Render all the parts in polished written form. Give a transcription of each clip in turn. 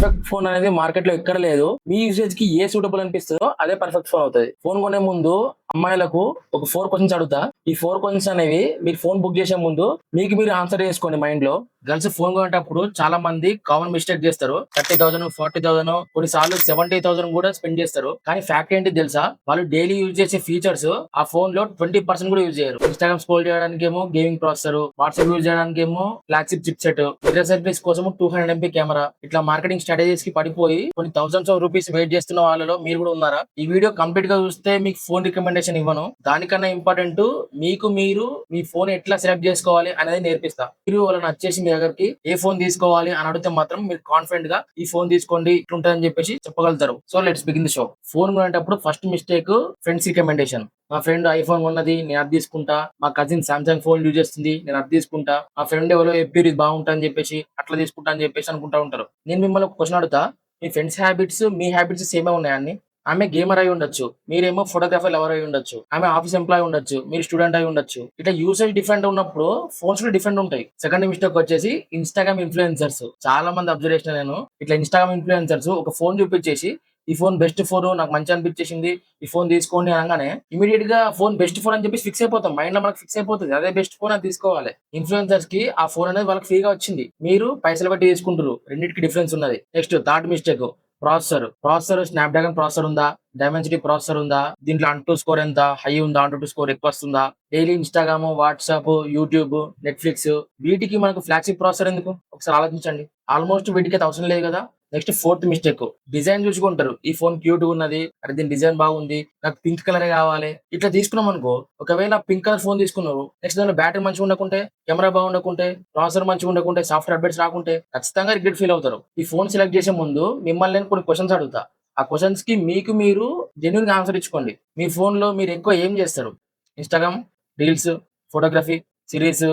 Perfect phone అనేది market లో ఎక్కడ లేదు. మీ యూసేజ్ కి ఏ సూటబుల్ అనిపిస్తుందో అదే పర్ఫెక్ట్ ఫోన్ అవుతుంది. ఫోన్ కొనే ముందు అమ్మాయిలకు ఒక 4 క్వశ్చన్స్ అడుగుతా. ఈ 4 క్వశ్చన్స్ అనేవి మీరు ఫోన్ బుక్ చేసే ముందు మీకు మీరు ఆన్సర్ చేసుకోండి మైండ్ లో. గర్ల్స్ ఫోన్ కొనేటప్పుడు చాలా మంది కామన్ మిస్టేక్ చేస్తారు. 30,000 40,000 కొన్నిసార్లు 70,000 కూడా స్పెండ్ చేస్తారు. కానీ ఫ్యాక్ట్ ఏంటి తెలుసా? వాళ్ళు డైలీ యూజ్ చేసే ఫీచర్స్ ఆ ఫోన్ లో 20% కూడా యూజ్ చేయరు. ఇన్స్టాగ్రామ్ స్క్రోల్ చేయడానికి ఏమో గేమింగ్ ప్రాసెసర్, వాట్సాప్ యూజ్ చేయడానికి ఏమో flagship chip set, mirror surface కోసం 200 MP కెమెరా. ఇట్లా మార్కెటింగ్ స్ట్రాటజీస్ కి పడిపోయి కొన్ని థౌసండ్స్ ఆఫ్ రూపీస్ వెయిట్ చేస్తున్న వాళ్ళలో మీరు కూడా ఉన్నారా? ఈ వీడియో కంప్లీట్ గా చూస్తే మీకు ఫోన్ రికమెండేషన్ ఇవ్వను. దానికన్నా ఇంపార్టెంట్ మీకు మీరు మీ ఫోన్ ఎట్లా సెలెక్ట్ చేసుకోవాలి అనేది నేర్పిస్తా. మీరు వాళ్ళని వచ్చేసి మీ దగ్గరికి ఏ ఫోన్ తీసుకోవాలి అని అడిగితే మాత్రం మీరు కాన్ఫిడెంట్ గా ఈ ఫోన్ తీసుకోండి ఇట్లుంటదని చెప్పేసి చెప్పగలుగుతారు. So let's begin the show. Phone కొనేటప్పుడు ఫస్ట్ మిస్టేక్ ఫ్రెండ్స్ రికమెండేషన్. మా ఫ్రెండ్ ఐఫోన్ ఉన్నది నేను అది తీసుకుంటా, మా కజిన్ సామ్సంగ్ ఫోన్ యూజ్ చేస్తుంది నేను అది తీసుకుంటా, మా ఫ్రెండ్ ఎవరో చెప్పారు ఇది బాగుంటా అని చెప్పేసి అట్లా తీసుకుంటా అని చెప్పేసి అనుకుంటా ఉంటారు. నేను మిమ్మల్ని ఒక క్వశ్చన్ అడుగుతా, మీ ఫ్రెండ్స్ హ్యాబిట్స్ మీ హ్యాబిట్స్ సేమే ఉన్నాయండి? ఆమె గేమర్ అయి ఉండొచ్చు, మీరేమో ఫోటోగ్రాఫర్ ఎవరు అయి ఉండొచ్చు, ఆమె ఆఫీస్ ఎంప్లాయ్ ఉండొచ్చు, మీరు స్టూడెంట్ అయి ఉండొచ్చు. ఇట్లా యూసేజ్ డిఫరెంట్ ఉన్నప్పుడు ఫోన్స్ కూడా డిఫరెంట్ ఉంటాయి. సెకండ్ మిస్టేక్ వచ్చేసి ఇన్స్టాగ్రామ్ ఇన్ఫ్లుయెన్సర్స్. చాలా మంది అబ్జర్వేషన్ నేను ఇట్లా ఇన్స్టాగ్రామ్ ఇన్ఫ్లుయెన్సర్స్ ఒక ఫోన్ చూపించేసి ఈ ఫోన్ బెస్ట్ ఫోన్ నాకు మంచి అనిపించేసింది ఈ ఫోన్ తీసుకోండి అనగానే ఇమీడియట్ గా ఫోన్ బెస్ట్ ఫోన్ అని చెప్పి ఫిక్స్ అయిపోతాం. మైండ్ లో మనకు ఫిక్స్ అయిపోతుంది అదే బెస్ట్ ఫోన్ అది తీసుకోవాలి. ఇన్ఫ్లుయెన్సర్స్ కి ఆ ఫోన్ అనేది వాళ్ళకి ఫ్రీగా వచ్చింది, మీరు పైసలు బట్టి తీసుకుంటారు. రెండింటికి డిఫరెన్స్ ఉన్నది. Next third mistake processor Snapdragon processor ఉందా, డైమెన్సిటీ ప్రాసెసర్ ఉందా, దీంట్లో అంటూ స్కోర్ ఎంత హై ఉందా, అంటూ స్కోర్ ఎక్కువ వస్తుందా, daily Instagram, WhatsApp, YouTube, Netflix వీటికి మనకు ఫ్లాగ్షిప్ ప్రాసెసర్ ఎందుకు ఒకసారి ఆలోచించండి. ఆల్మోస్ట్ వీటికి అయితే అవసరం లేదు కదా. నెక్స్ట్ ఫోర్త్ మిస్టేక్ డిజైన్ చూసుకుంటారు. ఈ ఫోన్ క్యూట్ ఉన్నది, అరే దీని డిజైన్ బాగుంది, నాకు పింక్ కలర్ కావాలి ఇట్లా తీసుకున్నాం అనుకో. ఒకవేళ పింక్ కలర్ ఫోన్ తీసుకున్నారు, నెక్స్ట్ దానిలో బ్యాటరీ మంచిగా ఉండకుంటే, కెమెరా బాగుండకుంటే, ప్రాసెసర్ మంచిగా ఉండకుంటే, సాఫ్ట్వేర్ అప్డేట్స్ రాకుంటే ఖచ్చితంగా రిగ్రెట్ ఫీల్ అవుతారు. ఈ ఫోన్ సెలెక్ట్ చేసే ముందు మిమ్మల్ని నేను కొన్ని క్వశ్చన్స్ అడుగుతా. ఆ క్వశ్చన్స్ కి మీకు మీరు జెన్యున్ గా ఆన్సర్ ఇచ్చుకోండి. మీ ఫోన్ లో మీరు ఎక్కువ ఏం చేస్తారు? Instagram, reels, photography, series,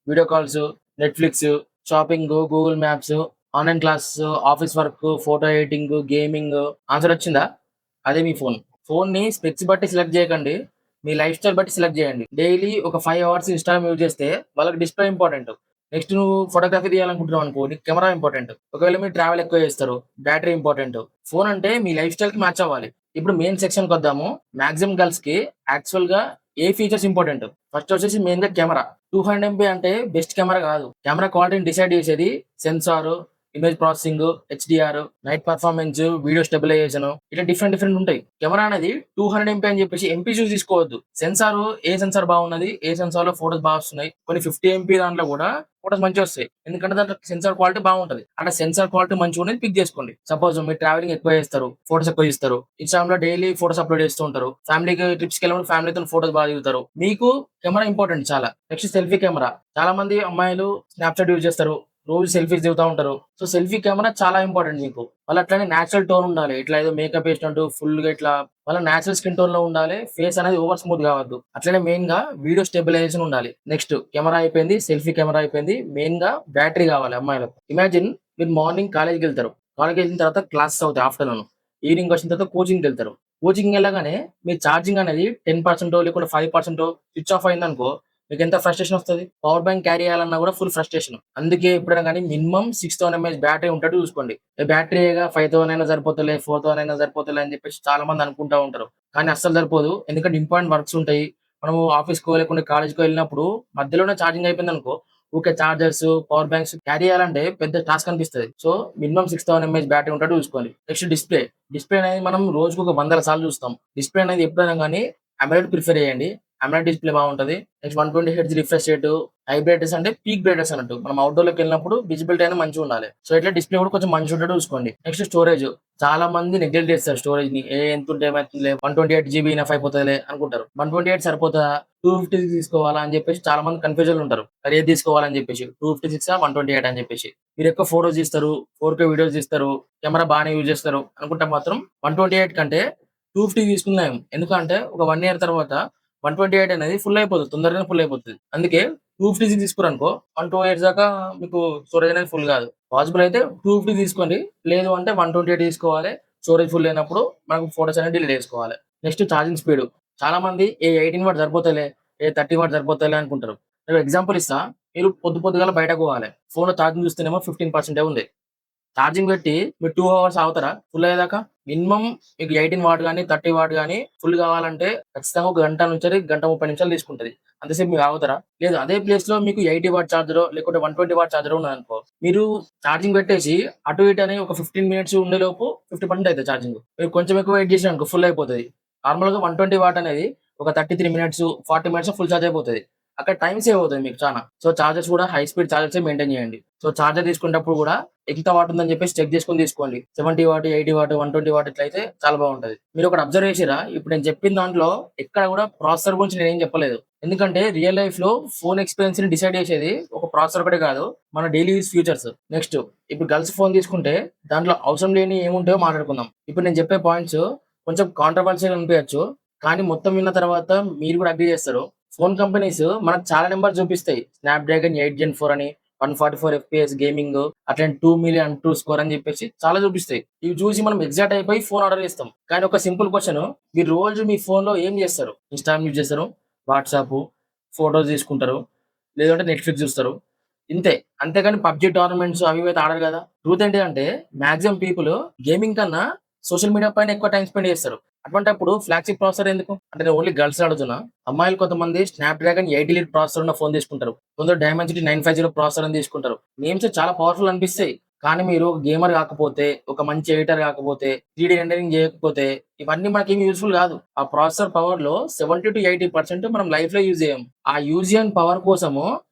video calls, Netflix, shopping, Google maps, online class, office work, photo editing, gaming. Answer వచ్చిందా? అదే మీ ఫోన్. ఫోన్ ని స్పెక్స్ బట్టి సెలెక్ట్ చేయకండి, మీ లైఫ్ స్టైల్ బట్టి సెలెక్ట్ చేయండి. డైలీ ఒక 5 అవర్స్ ఇన్స్టాగ్రామ్ యూజ్ చేస్తే వాళ్ళకి డిస్ప్లే ఇంపార్టెంట్. నెక్స్ట్ నువ్వు ఫోటోగ్రఫీ తీయాలనుకుంటున్నావు అనుకో, నీకు కెమెరా ఇంపార్టెంట్. ఒకవేళ మీరు ట్రావెల్ ఎక్కువ చేస్తారు, బ్యాటరీ ఇంపార్టెంట్. ఫోన్ అంటే మీ లైఫ్ స్టైల్ కి మ్యాచ్ అవ్వాలి. ఇప్పుడు మెయిన్ సెక్షన్ కి వద్దాము. మాక్సిమం గర్ల్స్ కి యాక్చువల్ గా ఏ ఫీచర్స్ ఇంపార్టెంట్? ఫస్ట్ వచ్చేసి మెయిన్ గా కెమెరా. 200 MP అంటే బెస్ట్ కెమెరా కాదు. కెమెరా క్వాలిటీని డిసైడ్ చేసేది sensor, image processing, HDR, night performance, video stabilization, ఇట్లా డిఫరెంట్ డిఫరెంట్ ఉంటాయి. కెమెరా అనేది 200 MP అని చెప్పేసి ఎంపీ చూసి తీసుకోవద్దు. సెన్సార్ ఏ సెన్సార్ బాగున్నది, ఏ సెన్సార్ లో ఫోటోస్ బాగా వస్తున్నాయి, కొన్ని 50 MP దాంట్లో కూడా ఫోటోస్ మంచిగా వస్తాయి. ఎందుకంటే దాంట్లో సెన్సార్ క్వాలిటీ బాగుంటది. అంటే సెన్సార్ క్వాలిటీ మంచిగా ఉన్నది పిక్ చేసుకోండి. సపోజ్ మీరు ట్రావెలింగ్ ఎక్కువ చేస్తారు, ఫోటోస్ ఎక్కువ ఇస్తారు, ఇన్స్టాగ్రామ్ లో డైలీ ఫోటోస్ అప్లోడ్ చేస్తూ ఉంటారు, ఫ్యామిలీకి ట్రిప్స్ కి వెళ్ళినప్పుడు ఫ్యామిలీతో ఫోటోస్ బాగా దిగుతారు, మీకు కెమెరా ఇంపార్టెంట్ చాలా. Next selfie camera. చాలా మంది అమ్మాయిలు స్నాప్చాట్ యూజ్ చేస్తారు, రోజు సెల్ఫీస్ దిగుతూ ఉంటారు. సో సెల్ఫీ కెమెరా చాలా ఇంపార్టెంట్ మీకు. వాళ్ళు అట్లానే నేచురల్ టోన్ ఉండాలి, ఇట్లా ఏదో మేకప్ వేసినట్టు ఫుల్ గా ఇట్లా వాళ్ళ నేచురల్ స్కిన్ టోన్ లో ఉండాలి. ఫేస్ అనేది ఓవర్ స్మూత్ కావద్దు. అట్లనే మెయిన్ గా వీడియో స్టెబిలైజేషన్ ఉండాలి. నెక్స్ట్ కెమెరా అయిపోయింది, సెల్ఫీ కెమెరా అయిపోయింది, మెయిన్ గా బ్యాటరీ కావాలి అమ్మాయిలకు. ఇమాజిన్ మీరు మార్నింగ్ కాలేజ్కి వెళ్తారు, కాలేజ్కి వెళ్ళిన తర్వాత క్లాసెస్ అవుతాయి ఆఫ్టర్నూన్, ఈవినింగ్ వచ్చిన తర్వాత కోచింగ్కి వెళ్తారు. కోచింగ్ వెళ్ళగానే మీ ఛార్జింగ్ అనేది 10% లేకుంటే 5% స్విచ్ ఆఫ్ అయింది అనుకో, మీకు ఎంత ఫ్రస్ట్రేషన్ వస్తుంది. పవర్ బ్యాంక్ క్యారీ చేయాలన్నా కూడా ఫుల్ ఫ్రస్ట్రేషన్. అందుకే ఎప్పుడైనా కానీ మినిమం 6000 mAh బ్యాటరీ ఉంటట్టు చూసుకోండి. బ్యాటరీగా 5000 అయినా సరిపోతలే, 4000 అయినా సరిపోతలే అని చెప్పేసి చాలా మంది అనుకుంటా ఉంటారు. కానీ అస్సలు సరిపోదు. ఎందుకంటే ఇంపార్టెంట్ వర్క్స్ ఉంటాయి. మనము ఆఫీస్కో లేకుంటే కాలేజ్కో వెళ్ళినప్పుడు మధ్యలోనే ఛార్జింగ్ అయిపోయింది అనుకో, ఊకే చార్జర్స్, పవర్ బ్యాంక్స్ క్యారీ చేయాలంటే పెద్ద టాస్క్ అనిపిస్తుంది. సో మినిమం 6000 mAh బ్యాటరీ ఉంటట్టు చూసుకోండి. Next display. డిస్ప్లే అనేది మనం రోజుకు ఒక 100 సార్లు చూస్తాం. డిస్ప్లే అనేది ఎప్పుడైనా కానీ అమోలెడ్ ప్రిఫర్ చేయండి. అమోలెడ్ డిస్ప్లే బాగుంటది. Next 120 Hz refresh rate, high brightness అంటే పీక్ బ్రైట్నెస్ అన్నట్టు. మనం అవుట్డోర్ లోకి వెళ్ళినప్పుడు విజిబిలిటీ అనేది మంచిగా ఉండాలి. సో ఇట్లా డిస్ప్లే కూడా కొంచెం మంచిగా ఉండేట్టు చూసుకోండి. Next storage. చాలా మంది నెగ్లెక్ట్ చేస్తారు స్టోరేజ్ ని. ఎంత ఉంటే ఏమవుతుందిలే, 128 GB ఇనఫ్ అయిపోతుందిలే అనుకుంటారు. 128 సరిపోతుందా, 256 తీసుకోవాలా అని చెప్పేసి చాలా మంది కన్ఫ్యూజన్ ఉంటారు. అది ఏది తీసుకోవాలని చెప్పేసి, 256 128 అని చెప్పేసి. మీరు ఎక్కువ ఫోటోస్ తీస్తారు, 4K వీడియోస్ తీస్తారు, కెమెరా బాగానే యూజ్ చేస్తారు అనుకుంటే మాత్రం 128 కంటే 250 తీసుకుందాం. ఎందుకంటే ఒక 1 year తర్వాత 128 అనేది ఫుల్ అయిపోతుంది, తొందరగానే ఫుల్ అయిపోతుంది. అందుకే 256 తీసుకురనుకో 1 2 years దాకా మీకు స్టోరేజ్ అనేది ఫుల్ కాదు. పాసిబుల్ అయితే 250 తీసుకోండి, లేదు అంటే 128 తీసుకోవాలి. స్టోరేజ్ ఫుల్ అయినప్పుడు మనకు ఫోటోస్ అనేది డిలీట్ చేసుకోవాలి. Next charging speed. చాలా మంది ఏ 18 వాట్ సరిపోతలే, ఏ 30 వాట్ సరిపోతలే అనుకుంటారు. నేను ఎగ్జాంపుల్ ఇస్తా. మీరు పొద్దుగాల బయటకు పోవాలి, ఫోన్ లో ఛార్జింగ్ చూస్తేనేమో 15% ఉంది. ఛార్జింగ్ పెట్టి మీరు 2 అవర్స్ ఆగుతారా ఫుల్ అయ్యేదాకా? మినిమం మీకు 18 వాట్ గాని, 30 వాట్ గాని ఫుల్ కావాలంటే ఖచ్చితంగా ఒక గంట నుంచి గంట 30 నిమిషాలు తీసుకుంటది. అంతసేపు మీరు ఆగుతారా? లేదు. అదే ప్లేస్‌లో మీకు 80 వాట్ చార్జరో లేకపోతే 120 వాట్ చార్జరో ఉన్నదనుకో, మీరు ఛార్జింగ్ పెట్టేసి అటు ఇటు అని ఒక 15 మినిట్స్ ఉండేలోపు 50% అయితది ఛార్జింగ్. మీరు కొంచెం ఎక్కువ వెయిట్ చేసిరనుకో ఫుల్ అయిపోతది. నార్మల్‌గా 120 వాట్ అనేది ఒక 33 మినిట్స్, 40 మినిట్స్‌లో ఫుల్ ఛార్జ్ అయిపోతది. అక్కడ టైమ్ సేవ్ అవుతది మీకు చానా. సో, చార్జర్స్ కూడా హై స్పీడ్ చార్జర్సే మెయింటైన్ చేయండి. సో, చార్జర్ తీసుకునేటప్పుడు కూడా ఎంత వాట్ ఉందని చెప్పేసి చెక్ చేసుకొని తీసుకోండి. 70 వాట్, 80 వాట్, 120 వాట్ ఇట్లయితే చాలా బాగుంటది. మీరొకటి అబ్జర్వ్ చేసిర్రా? ఇప్పుడు నేను చెప్పిన దాంట్లో ఎక్కడ కూడా ప్రాసెసర్ గురించి నేనేం చెప్పలేదు. ఎందుకంటే రియల్ లైఫ్‌లో ఫోన్ ఎక్స్‌పీరియన్స్‌ని డిసైడ్ చేసేది ఒక ప్రాసెసర్ ఒకటే కాదు. మన డైలీ యూజ్ ఫీచర్స్. నెక్స్ట్ ఇప్పుడు గర్ల్స్ ఫోన్ తీసుకుంటే దాంట్లో అవసరం లేనియి ఏముంటాయో మాట్లాడుకుందాం. ఇప్పుడు నేను చెప్పే పాయింట్స్ కొంచెం కాంట్రోవర్షియల్ అనిపియచ్చు. కానీ మొత్తం విన్న తర్వాత మీరు కూడా అగ్రీ చేస్తారు. ఫోన్ కంపెనీస్ మనకు చాలా నంబర్స్ చూపిస్తాయి. స్నాప్‌డ్రాగన్ 8 జెన్ 4 అని, 144 ఎఫ్‌పీఎస్ గేమింగ్, అట్లనే 2 మిలియన్ ట్రూ స్కోర్ అని చెప్పేసి చాలా చూపిస్తాయి. ఇవి చూసి మనం ఎక్సైట్ అయిపోయి ఫోన్ ఆర్డర్ చేస్తాం. కానీ ఒక సింపుల్ క్వెషన్, మీరు రోజు మీ ఫోన్‌లో ఏం చేస్తారు? ఇన్‌స్టాగ్రామ్ యూజ్ చేస్తారు, వాట్సాప్, ఫోటోస్ తీసుకుంటారు, లేదంటే నెట్‌ఫ్లిక్స్ చూస్తారు. ఇంతే. అంతేగాని పబ్‌జీ టోర్నమెంట్స్ అవి ఇవి అయితే ఆడరు కదా! ట్రూత్ ఏంటిదంటే మాక్సిమం పీపుల్ గేమింగ్ కన్నా సోషల్ మీడియా పైన ఎక్కువ టైమ్ స్పెండ్ చేస్తారు. అటువంటప్పుడు ఫ్లాగ్‌షిప్ ప్రాసెసర్ ఎందుకు? అంటే నేను ఓన్లీ గర్ల్స్‌ని అడుగుతున్నా. అమ్మాయిలు కొంతమంది స్నాప్‌డ్రాగన్ 8 ఎలీట్ ప్రాసెసర్ ఉన్న ఫోన్ తీసుకుంటారు. కొందరు డైమెన్సిటీ 950 ప్రాసెసర్ అని తీసుకుంటారు. నేమ్స్ చాలా పవర్‌ఫుల్ అనిపిస్తాయి. కానీ మీరు ఒక గేమర్ కాకపోతే, ఒక మంచి ఎడిటర్ కాకపోతే, 3డీ రెండరింగ్ చేయకపోతే ఇవన్నీ మనకేమి యూజ్‌ఫుల్ కాదు. ఆ ప్రాసెసర్ పవర్‌లో 70-80% మనం లైఫ్‌లో యూజ్ చేయం. ఆ యూజ్ చేయని పవర్ కోసము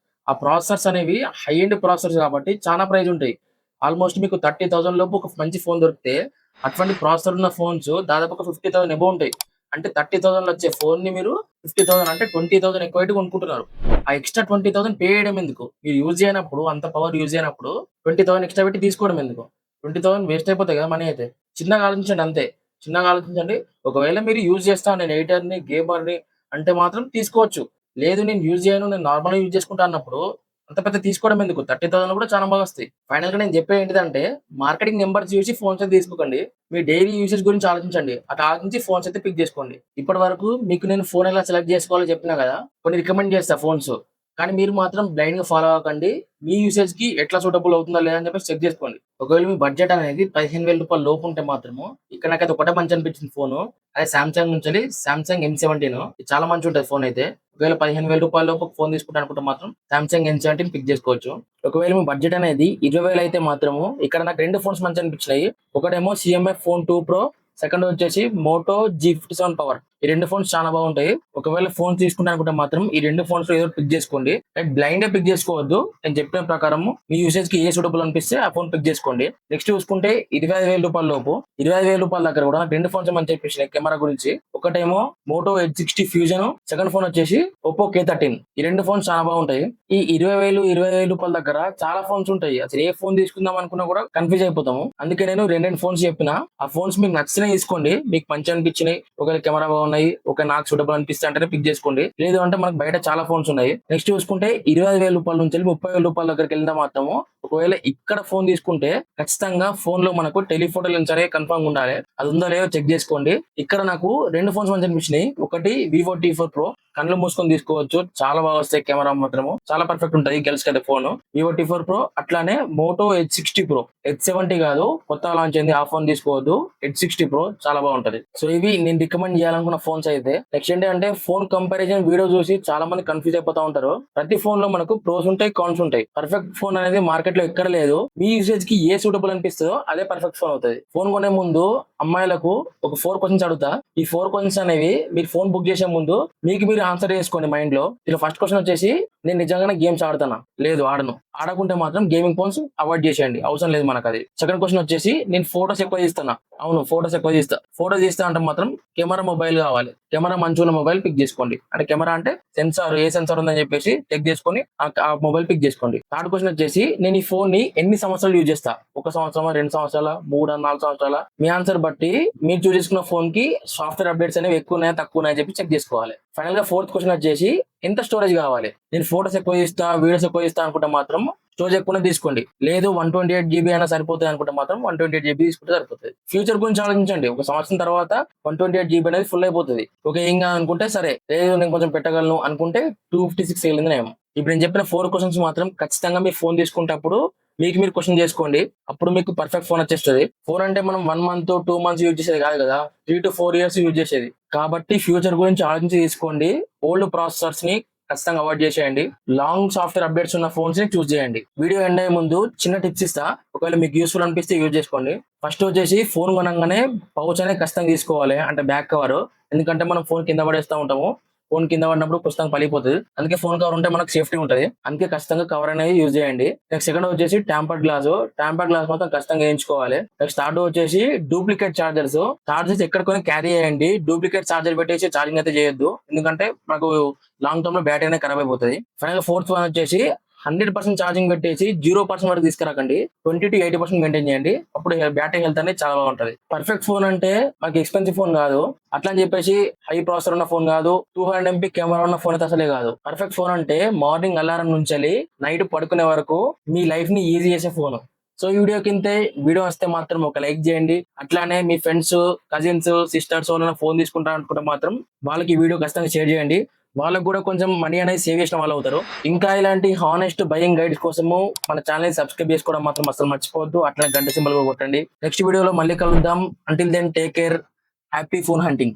ఆ ప్రాసెసర్స్ అనేవి హై ఎండ్ ప్రాసెసర్స్ కాబట్టి చాలా ప్రైస్ ఉంటాయి. ఆల్‌మోస్ట్ మీకు 30,000 లోపు ఒక మంచి ఫోన్ దొరికితే, అటువంటి ప్రాసెసర్ ఉన్న ఫోన్స్ దాదాపు ఒక 50,000 అబోవ్ ఉంటాయి. అంటే 30,000లో వచ్చే ఫోన్‌ని మీరు 50,000 అంటే 20,000 ఎక్కువ పెట్టి కొనుక్కుంటున్నారు. ఆ ఎక్స్‌ట్రా 20,000 పే చేయడం ఎందుకు? మీరు యూజ్ చేయనప్పుడు అంత పవర్ యూజ్ చేయనప్పుడు 20,000 ఎక్స్‌ట్రా పెట్టి తీసుకోవడం ఎందుకు? 20,000 వేస్ట్ అయిపోతాయి కదా మనీ అయితే. చిన్నగా ఆలోచించండి అంతే. చిన్నగా ఆలోచించండి. ఒకవేళ మీరు యూజ్ చేస్తా నేను ఎడిటర్‌ని, గేమర్‌ని అంటే మాత్రం తీసుకోవచ్చు. లేదు నేను యూజ్ చేయను, నేను నార్మల్‌గా యూజ్ చేసుకుంటా అన్నప్పుడు అంత పెద్దది తీసుకోవడం ఎందుకు? 30,000 కూడా చాలా బాగొస్తాయి. ఫైనల్‌గా నేను చెప్పేది ఏంటిదంటే మార్కెటింగ్ నంబర్స్ చూసి ఫోన్స్ అయితే తీసుకోకండి. మీ డైలీ యూసేజ్ గురించి ఆలోచించండి. అట్లా ఆలోచించి ఫోన్స్ అయితే పిక్ చేసుకోండి. ఇప్పటి వరకు మీకు నేను ఫోన్ ఎలా సెలెక్ట్ చేసుకోవాలో చెప్పినా కదా! కొన్ని రికమెండ్ చేస్తా ఫోన్స్. కానీ మీరు మాత్రం బ్లైండ్‌గా ఫాలో అవ్వకండి. మీ యూసేజ్‌కి ఎట్లా సూటబుల్ అవుతుందా లేదా అని చెప్పేసి చెక్ చేసుకోండి. ఒకవేళ మీ బడ్జెట్ అనేది రూ. 15,000 లోపు ఉంటే మాత్రము ఇక్కడ నాకైతే ఒకటే మంచి అనిపించింది ఫోను. అదే సామ్‌సంగ్ నుంచెల్లి సామ్‌సంగ్ M17 ఇది చాలా మంచిగుంటది ఫోన్ అయితే. ఒకవేళ రూ. 15,000 లోపు ఒక ఫోన్ తీసుకుంటాననుకుంటే మాత్రం సామ్‌సంగ్ M17 పిక్ చేసుకోవచ్చు. ఒకవేళ మీ బడ్జెట్ అనేది 20,000 అయితే మాత్రము ఇక్కడ నాకు 2 ఫోన్స్ మంచిగనిపించినాయి. ఒకటేమో సీఎంఎఫ్ ఫోన్ 2 ప్రో, సెకండ్ వచ్చేసి మోటో G57 పవర్. ఈ 2 ఫోన్స్ చాలా బాగుంటాయి. ఒకవేళ ఫోన్ తీసుకుంటాననుకుంటే మాత్రం ఈ 2 ఫోన్స్‌లో ఏదో ఒకటి పిక్ చేసుకోండి. లైక్ బ్లైండ్‌గా పిక్ చేసుకోవద్దు. నేను చెప్పిన ప్రకారము మీ యూసేజ్‌కి ఏ సూటబుల్ అనిపిస్తే ఆ ఫోన్ పిక్ చేసుకోండి. నెక్స్ట్ చూసుకుంటే రూ. 25,000 లోపు రూ. 25,000 దగ్గర కూడా నాకు 2 ఫోన్స్ మంచిగా అనిపించినాయి కెమెరా గురించి. ఒకటేమో Moto H60 fusion, second phone వచ్చేసి ఒప్పో K13. ఈ 2 ఫోన్స్ చాలా బాగుంటాయి. ఈ 20,000, రూ. 25,000 దగ్గర చాలా ఫోన్స్ ఉంటాయి. అసలు ఏ ఫోన్ తీసుకుందాం అనుకున్నా కూడా కన్‌ఫ్యూజ్ అయిపోతాము. అందుకే నేను 2 ఫోన్స్ చెప్పిన. ఆ ఫోన్స్ మీకు నచ్చినయి తీసుకోండి. మీకు మంచిగా అనిపించినయి, ఒకవేళ కెమెరా బాగున్నాయి, ఓకే నాకు సూటబుల్ అనిపిస్తే అంటేనే పిక్ చేసుకోండి. లేదు అంటే మనకు బయట చాలా ఫోన్స్ ఉన్నాయి. నెక్స్ట్ చూసుకుంటే రూ. 25,000 నుంచి రూ. 30,000 దగ్గరికి వెళ్తే మాత్రము ఒకవేళ ఇక్కడ ఫోన్ తీసుకుంటే ఖచ్చితంగా ఫోన్‌లో మనకు టెలిఫోటో లెన్స్ అనేవి కన్ఫర్మ్‌గా ఉండాలి. అది ఉందో లేదో చెక్ చేసుకోండి. ఇక్కడ నాకు 2 ఫోన్స్ మంచిగా అనిపించినాయి. ఒకటి వివో T4 ప్రో, కళ్ళు మూసుకొని తీసుకోవచ్చు. చాలా బాగా వస్తాయి కెమెరా మాత్రము. చాలా పర్ఫెక్ట్ ఉంటది గర్ల్స్ కి అయితే ఫోన్. వివో T4 ప్రో అట్లానే మోటో H60 ప్రో. H70 కాదు కొత్తగా లాంచ్ అయింది. ఆ ఫోన్ తీసుకోవద్దు. H60 ప్రో చాలా బాగుంటది. సో ఇవి నేను రికమెండ్ చేయాలనుకున్న ఫోన్స్ అయితే. నెక్స్ట్ ఏంటంటే ఫోన్ కంపారిజన్ వీడియో చూసి చాలా మంది కన్ఫ్యూజ్ అయిపోతా ఉంటారు. ప్రతి ఫోన్ లో మనకు ప్రోస్ ఉంటాయి, కాన్స్ ఉంటాయి. పర్ఫెక్ట్ ఫోన్ అనేది మార్కెట్ లో ఎక్కడ లేదు. మీ యూసేజ్ కి ఏ సూటబుల్ అనిపిస్తుందో అదే పర్ఫెక్ట్ ఫోన్ అవుతుంది. ఫోన్ కొనే ముందు అమ్మాయిలకు ఒక 4 క్వశ్చన్స్ అడుగుతా. ఈ 4 క్వశ్చన్స్ అనేవి మీరు ఫోన్ బుక్ చేసే ముందు మీకు మీరు ఆన్సర్ చేసుకోండి మైండ్ లో. ఇలా ఫస్ట్ క్వశ్చన్ వచ్చేసి నేను నిజంగానే గేమ్స్ ఆడతానా? లేదు ఆడను. ఆడకుంటే మాత్రం గేమింగ్ ఫోన్స్ అవాయిడ్ చేసేయండి. అవసరం లేదు మనకు అది. సెకండ్ క్వశ్చన్ వచ్చేసి నేను ఫోటోస్ ఎక్కువ తీస్తానా? అవును ఫోటోస్ ఎక్కువ తీస్తా. ఫోటో తీస్తా అంటే మాత్రం కెమెరా మొబైల్ కావాలి. కెమెరా మంచిగా మొబైల్ పిక్ చేసుకోండి. అంటే కెమెరా అంటే సెన్సార్ ఏ సెన్సార్ ఉందని చెప్పేసి చెక్ చేసుకొని ఆ మొబైల్ పిక్ చేసుకోండి. థర్డ్ క్వశ్చన్ వచ్చేసి నేను ఈ ఫోన్ ని ఎన్ని సంవత్సరాలు యూజ్ చేస్తా? 1 సంవత్సరమా, 2 సంవత్సరాల, 3, 4 సంవత్సరాల? మీ ఆన్సర్ బట్టి మీరు చూస్ చేసుకున్న ఫోన్ కి సాఫ్ట్వేర్ అప్డేట్స్ అనేవి ఎక్కువ ఉన్నాయా, తక్కువ ఉన్నాయని చెప్పి చెక్ చేసుకోవాలి. ఫైనల్ గా ఫోర్త్ క్వశ్చన్ వచ్చేసి ఎంత స్టోరేజ్ కావాలి? నేను ఫోటోస్ ఎక్కువ తీస్తా, వీడియోస్ ఎక్కువ తీస్తా అనుకుంటే మాత్రం స్టోరేజ్ ఎక్కువనే తీసుకోండి. లేదు 128 జీబీ అయినా సరిపోతుంది అనుకుంటే మాత్రం 128 జీబీ తీసుకుంటే సరిపోతుంది. ఫ్యూచర్ గురించి ఆలోచించండి. ఒక సంవత్సరం తర్వాత 128 జీబీ అనేది ఫుల్ అయిపోతుంది. ఓకే ఏం కాదనుకుంటే సరే, లేదు నేను కొంచెం పెట్టగలను అనుకుంటే 256 వెళ్ళిందేమో. ఇప్పుడు నేను చెప్పిన 4 క్వశ్చన్స్ మాత్రం ఖచ్చితంగా మీరు ఫోన్ తీసుకునేటప్పుడు మీకు మీరు క్వశ్చన్ చేసుకోండి. అప్పుడు మీకు పర్ఫెక్ట్ ఫోన్ వచ్చేస్తుంది. ఫోన్ అంటే మనం 1 మంత్ 2 మంత్స్ యూజ్ చేసేది కాదు కదా, 3 to 4 years యూజ్ చేసేది. కాబట్టి ఫ్యూచర్ గురించి ఆలోచించి తీసుకోండి. ఓల్డ్ ప్రాసెసర్స్ ని ఖచ్చితంగా అవాయిడ్ చేసేయండి. లాంగ్ సాఫ్ట్వేర్ అప్డేట్స్ ఉన్న ఫోన్స్ ని చూస్ చేయండి. వీడియో ఎండ్ అయ్యే ముందు చిన్న టిప్స్ ఇస్తా, ఒకవేళ మీకు యూస్ఫుల్ అనిపిస్తే యూజ్ చేసుకోండి. ఫస్ట్ వచ్చేసి ఫోన్ కొనగానే పౌచ్ అనేది ఖచ్చితంగా తీసుకోవాలి, అంటే బ్యాక్ కవర్. ఎందుకంటే మనం ఫోన్ కింద పడేస్తూ ఉంటాము. ఫోన్ కింద పడినప్పుడు ఖచ్చితంగా పలిపోతుంది. అందుకే ఫోన్ కవర్ ఉంటే మనకు సేఫ్టీ ఉంటుంది. అందుకే ఖచ్చితంగా కవర్ అనేది యూజ్ చేయండి. నెక్స్ట్ సెకండ్ వచ్చేసి టెంపర్డ్ గ్లాస్. టెంపర్డ్ గ్లాస్ మాత్రం ఖచ్చితంగా వేయించుకోవాలి. నెక్స్ట్ థర్డ్ వచ్చేసి డూప్లికేట్ చార్జర్స్. చార్జర్స్ ఎక్కడికొని క్యారీ చేయండి. డూప్లికేట్ చార్జర్ పెట్టేసి ఛార్జింగ్ అయితే చేయొద్దు, ఎందుకంటే మనకు లాంగ్ టర్మ్ లో బ్యాటరీ అనేది ఖరాబ్ అయిపోతుంది. ఫైనల్ ఫోర్త్ వన్ వచ్చేసి 100% ఛార్జింగ్ పెట్టేసి 0% వరకు తీసుకురాకండి. 20 to 80% మెయింటైన్ చేయండి. అప్పుడు బ్యాటరీ హెల్త్ అనేది చాలా బాగుంటది. పర్ఫెక్ట్ ఫోన్ అంటే మనకి ఎక్స్పెన్సివ్ ఫోన్ కాదు, అట్లా అని చెప్పేసి హై ప్రాసెసర్ ఉన్న ఫోన్ కాదు, 200 MP కెమెరా ఉన్న ఫోన్ అయితే అసలే కాదు. పర్ఫెక్ట్ ఫోన్ అంటే మార్నింగ్ అలారం నుంచి నైట్ పడుకునే వరకు మీ లైఫ్ ని ఈజీ చేసే ఫోన్. సో ఈ వీడియో కింద వీడియో వస్తే మాత్రం ఒక లైక్ చేయండి. అట్లానే మీ ఫ్రెండ్స్, కజిన్స్, సిస్టర్స్ ఫోన్ తీసుకుంటారు అనుకుంటే మాత్రం వాళ్ళకి ఈ వీడియో ఖచ్చితంగా షేర్ చేయండి. వాళ్ళకు కూడా కొంచెం మనీ అనేది సేవ్ చేసిన వాళ్ళు అవుతారు. ఇంకా ఇలాంటి హానెస్ట్ బయింగ్ గైడ్స్ కోసము మన ఛానల్ సబ్స్క్రైబ్ చేసుకోవడం మాత్రం అసలు మర్చిపోవద్దు. అట్లా గంట సింబల్ కూడా కొట్టండి. నెక్స్ట్ వీడియోలో మళ్ళీ కలుద్దాం. Until then take care. Happy phone hunting.